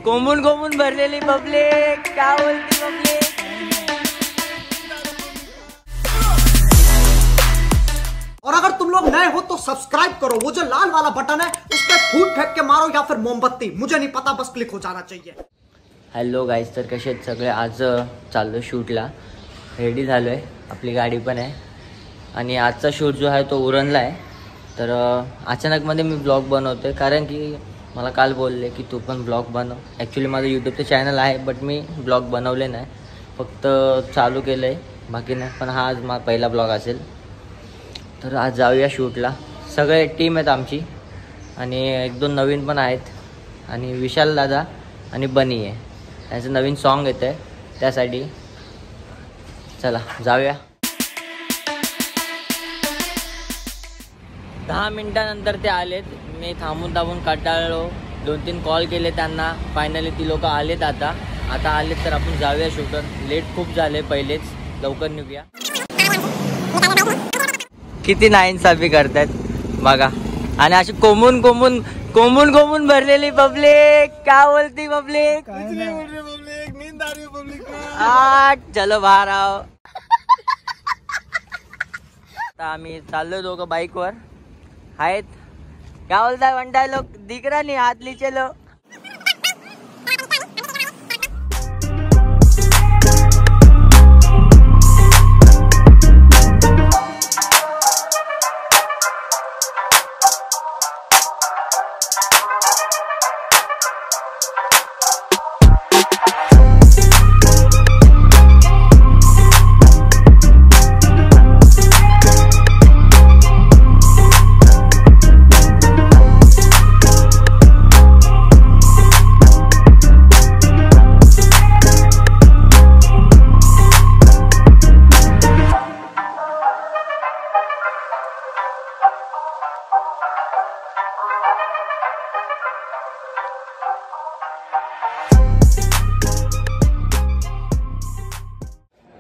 कोंबून कोंबून भरलेली पब्लिक, क्या बोलती पब्लिक। और अगर तुम लोग नए हो तो सब्सक्राइब करो, वो जो लाल वाला बटन है उस पर फूट फेंक के मारो या फिर मोमबत्ती, मुझे नहीं पता, बस क्लिक हो जाना चाहिए। हॅलो गाईज, तर कसे आहेत सगळे। आज चाललो शूटला, रेडी झालो आहे, आपली गाडी पण आहे आणि आजचा शूट जो आहे तो उरणला आहे। तर अचानकमध्ये मी ब्लॉग बनवतो आहे कारण की मला काल बोलले की तू पण ब्लॉग बनव। ॲक्च्युली माझं यूट्यूबचं चॅनल आहे बट मी ब्लॉग बनवले नाही, फक्त चालू केलं आहे, बाकी नाही। पण हा आज माझा पहिला ब्लॉग असेल। तर आज जाऊया शूटला, सगळे टीम आहेत आमची आणि एक दोन नवीन पण आहेत आणि विशाल दादा आणि बनी आहे, त्याचं नवीन सॉन्ग येतं आहे त्यासाठी। चला जाऊया। 10 मिनिटानंतर ते आलेत, मी थांबून कंटाळलो, 2-3 कॉल केले त्यांना, फायनली ती लोक आलेत। आता आलेत तर आपण जाऊया शूटर, लेट खूप झाले पहिलेच, लवकर निघूया। किती नाइंसाफी करतात बघा, आणि अशी कोंबून कोंबून कोंबून कोंबून भरलेली पब्लिक, क्या बोलती पब्लिक। नींद आ रही है पब्लिक को। चलो बाहर आओ। आता आम्ही चाललो दोघं बाईकवर आहेत। क्या बोलताय म्हणताय लोग, दिख रहा नहीं, हाथ नीचे लो।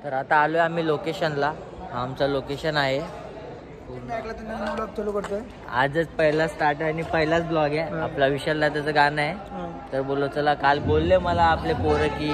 तर आता आलोय आम्ही लोकेशनला, हा आमचा लोकेशन आहे। आजच पहिला स्टार्ट आणि पहिलाच ब्लॉग आहे आपला। विशालला त्याचं गाणं आहे, तर बोललो चला, काल बोलले मला आपले पोरं की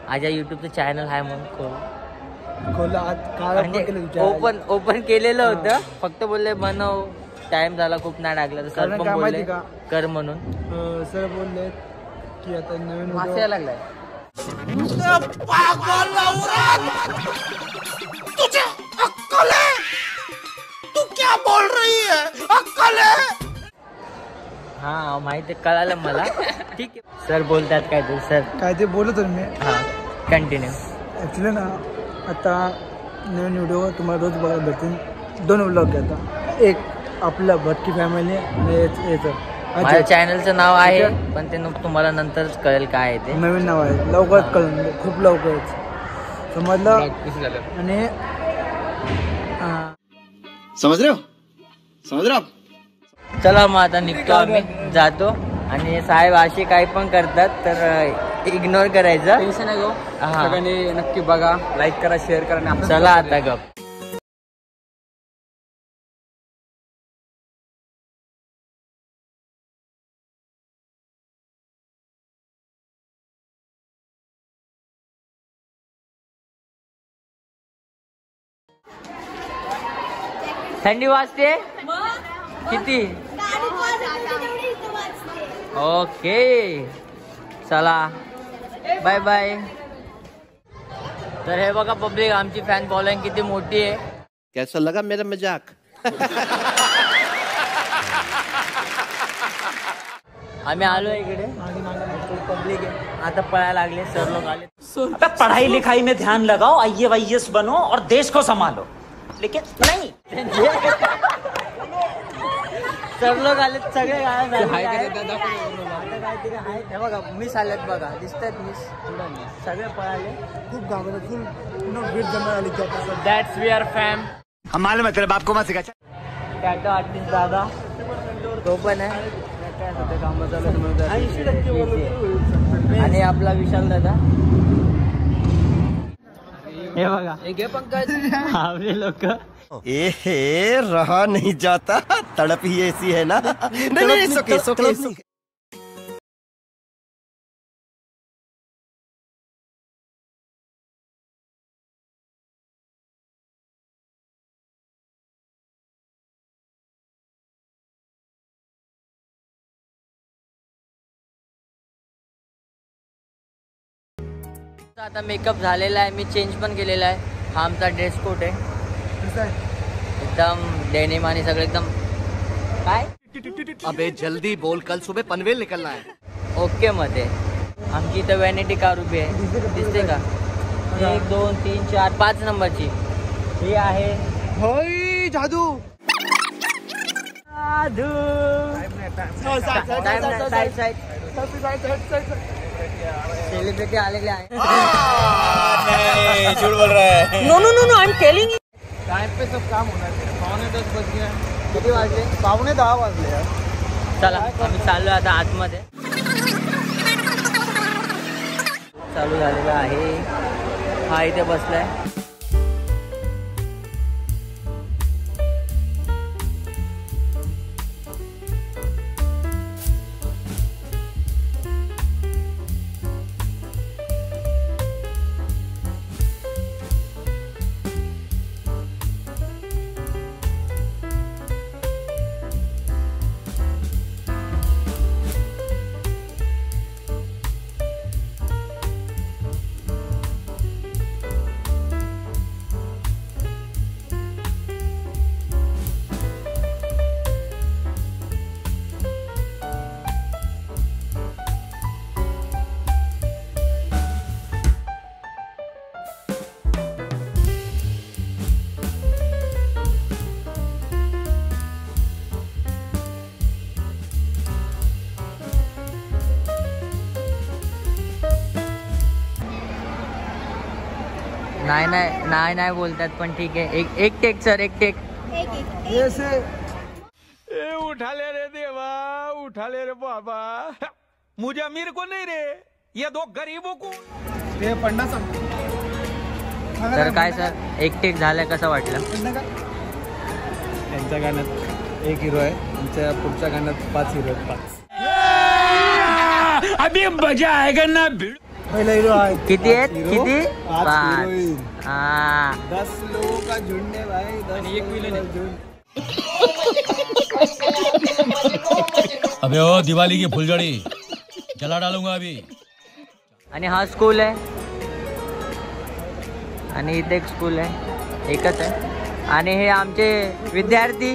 आजा यूट्यूबचं चॅनल आहे म्हणून ओपन केलेलं होतं, फक्त बोलले बनव, टाइम झाला खूप नाही टाकला, तर सर पण बोलले कर म्हणून। सर बोलले की आता नवीन मासे यायला लागलाय। तुझे अक्कल है? तू क्या बोल रही है? अक्कल है? हा माहिती, कळालं मला। ठीक आहे, सर बोलतात काय ते, सर काय ते बोलत मी। हा कंटिन्यू। ॲक्च्युली ना आता नवीन व्हिडिओ तुम्हाला रोज बघायला भेटतील, 2 व्लॉग आहे आता, एक आपला भटकी फॅमिली आणि याचं माझ्या चॅनलचं नाव आहे पण ते तुम्हाला नंतरच कळेल काय आहे ते, नवीन नाव आहे, लवकरच कळून, खूप लवकरच समजलं। आणि समझ रहे हो चला मग आता निघतो आम्ही, जातो। आणि साहेब असे काही पण करतात तर इग्नोर करायचं, टेन्शन आहे गो। सगळ्यांनी नक्की बघा, लाईक करा, शेअर करा। चला आता गप। थंडी वाजते किती? ओके चला बाय बाय। तर हे बघा पब्लिक, आमची फॅन फॉलोइंग किती मोठी आहे। कैसा लगा मेरा मजाक? आम्ही आलो इकडे, पब्लिक आहे, आता पळायला लागले, सर लोक आले। अबे पढ़ाई लिखाई में ध्यान लगाओ, IAS बनो और देश को संभालो, लेकिन नहीं। सर लोक आले, सगळे बघा मिस आलेत, बघा दिसतात मिस, सगळे पळाले, खूप घाबरले, फुल वेट जमा आली। That's we are fam। हम मालूम है तेरे बाप को मत सिखा। टॅटो आर्टिस्ट दादा तो पण आहे, आणि आपला विशाल दादा, हे बघा पंकज, आपले लोक रहा नहीं जाता, तड़प ही ऐसी है ना। नहीं, आता मेकअप झालेला आहे, मी चेंज पण केलेला आहे. हा आमचा ड्रेस कोड आहे, कसं आहे? एकदम डेनिम आणि सगळं एकदम काय अबे जल्दी बोल, कल सुबह पनवेल निकलना है. ओके मध्ये. आमची इथं व्हॅनिटी कार उभी आहे, दिसते का? 1 2 3 4 5 नंबरची ही आहे. होय जादू. सेलिब्रिटी आलेले आहे. झूठ बोल रहा है. टाइम पे सब काम होना चाहिए. 9:45 बज गए. किती वाजले? 9:10 वाजले यार. चला आम्ही चाललो आता आतमध्ये. चालू झालेला आहे. हा इथे बसलाय. नाही नाही नाही नाही बोलतात पण ठीक आहे. एक टेक सर, एक टेक. ये से उठा ले रे देवा, उठा ले रे बाबा. मुझे अमीर को नहीं रे, ये दो गरीबों को. ते पन्नास. तर काय सर, एक टेक झालंय, कसं वाटलं? त्यांच्या गाण्यात एक हिरो आहे, आमच्या पुढच्या गाण्यात 5 हिरो आहेत. 5 अभी मजा आएगा ना. पहिला हिरो आहे. किती आहेत? किती? 5 5. हिरोईन. हा 10 लोगों का झुंड है भाई. 10 एक विलन है. झुंड. अबे ओ दिवाली की फुलझड़ी जला डालूंगा अभी. आणि हा स्कूल आहे आणि इथे एक स्कूल आहे, एकच आहे. आणि हे आमचे विद्यार्थी,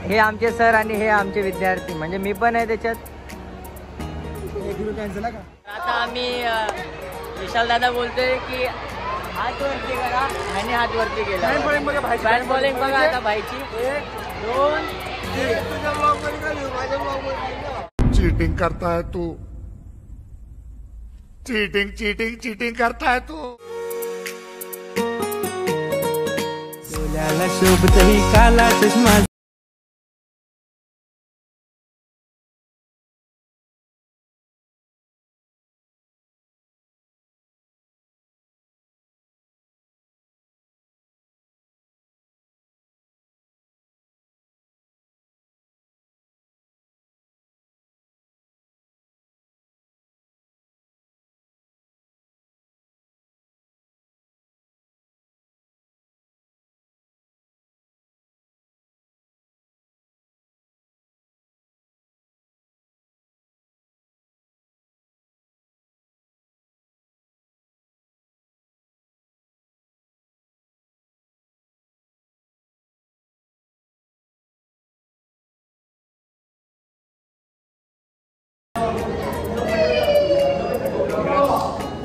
हे आमचे सर आणि हे आमचे विद्यार्थी, म्हणजे मी पण आहे त्याच्यात. एक हिरो कॅन्सल आहे का? आता आम्ही विशाल दादा बोलतोय की हात वरती करा, आणि हात वरती केला. Fan bowling बघा भाईची. Fan bowling बघा आता भाईची. 1 2 3. तुझ्या ब्लॉग मध्ये काय लिहू? माझ्या ब्लॉग मध्ये. चीटिंग करता है तू. चीटिंग चीटिंग चीटिंग करता है तू. डोल्याला शोभतही काला चष्मा.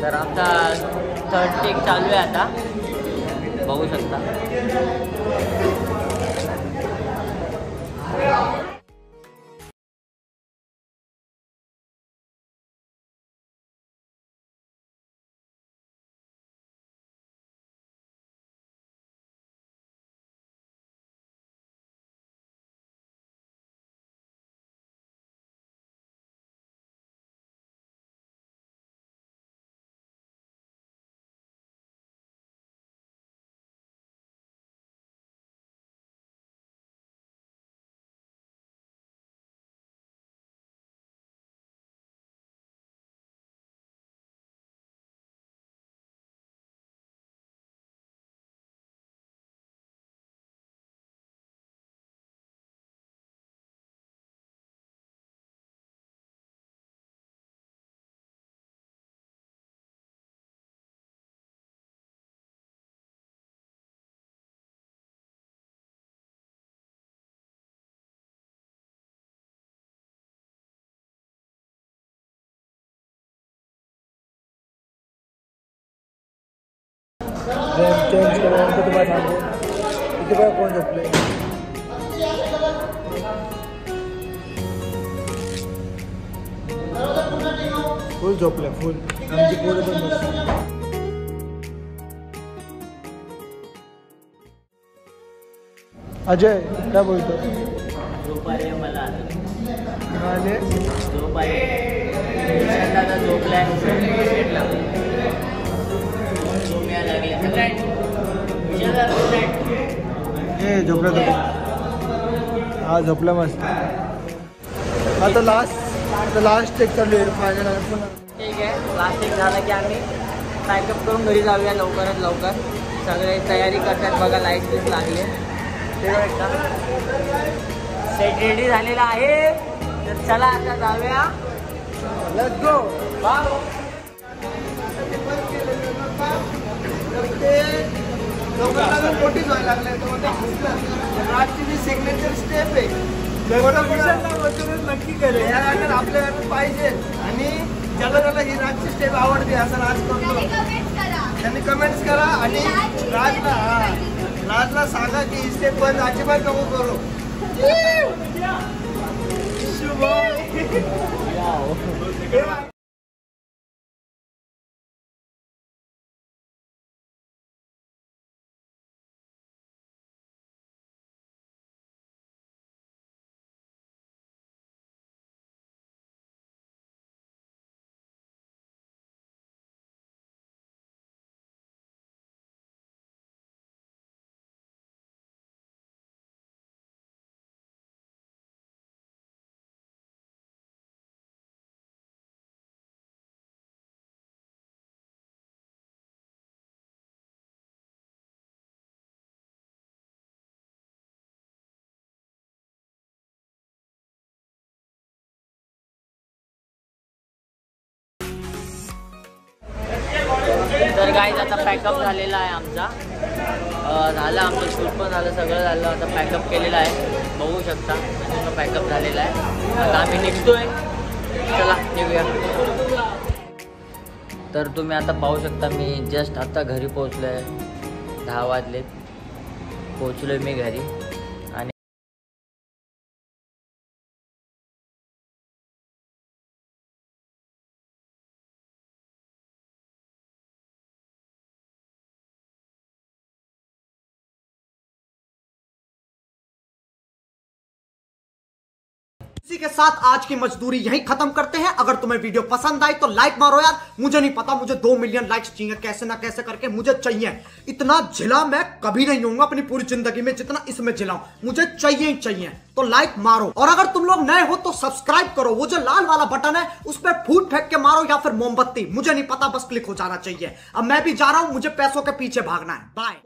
तर आमचा 3rd टेक चालू आहे आता, बघू शकता. चेंज करा उनको तुम्हाला सांगू इथे बघा कोण झोपले फुल झोपले फुल आमची पोरं पण मस्त. अजय काय बोलतो झोप आली मला आले झोप आली दादा झोपलाय झोप यायला लागली हे झोपला तो हा झोपला मस्त. आता लास्ट एक चालू आहे फायनल. ठीक आहे लास्ट एक झाला की आम्ही पॅकअप करून घरी जाऊया लवकरात लवकर. सगळे तयारी करतात बघा लाईट बीट लागले ते का सेट रेडी झालेला आहे. तर चला आता जाऊया लेट्स गो. मोठीच व्हायला लागले राजची जी सिग्नेचर स्टेप आहे नक्की करेल आपल्याकडे पाहिजे आणि ज्याला ही राजची स्टेप आवडते असं राज करतो त्यांनी कमेंट्स करा आणि राजला सांगा की ही स्टेप बंद अजिबात नको करू. तर गाईज आता पॅकअप झालेला आहे आमचा. झालं आमचं शूट पण झालं सगळं झालं. आता पॅकअप केलेलं आहे बघू शकता पूर्ण पॅकअप झालेला आहे. आता आम्ही निघतोय चला निघूया. तर तुम्ही आता पाहू शकता मी जस्ट आता घरी पोहोचलो आहे. 10 वाजले पोहोचलो आहे मी घरी. आणि इसी के साथ आज की मजदूरी यहीं खत्म करते हैं. अगर तुम्हें वीडियो पसंद आई तो लाइक मारो यार. मुझे नहीं पता मुझे 2 मिलियन लाइक्स चाहिए कैसे ना कैसे करके मुझे चाहिए. इतना झिला मैं कभी नहीं होऊंगा अपनी पूरी जिंदगी में जितना इसमें झिलाऊं. मुझे चाहिए ही चाहिए. तो लाइक मारो और अगर तुम लोग नए हो तो सब्सक्राइब करो. वो जो लाल वाला बटन है उस पर फूट फेंक के मारो या फिर मोमबत्ती मुझे नहीं पता बस क्लिक हो जाना चाहिए. अब मैं भी जा रहा हूं मुझे पैसों के पीछे भागना है. बाय.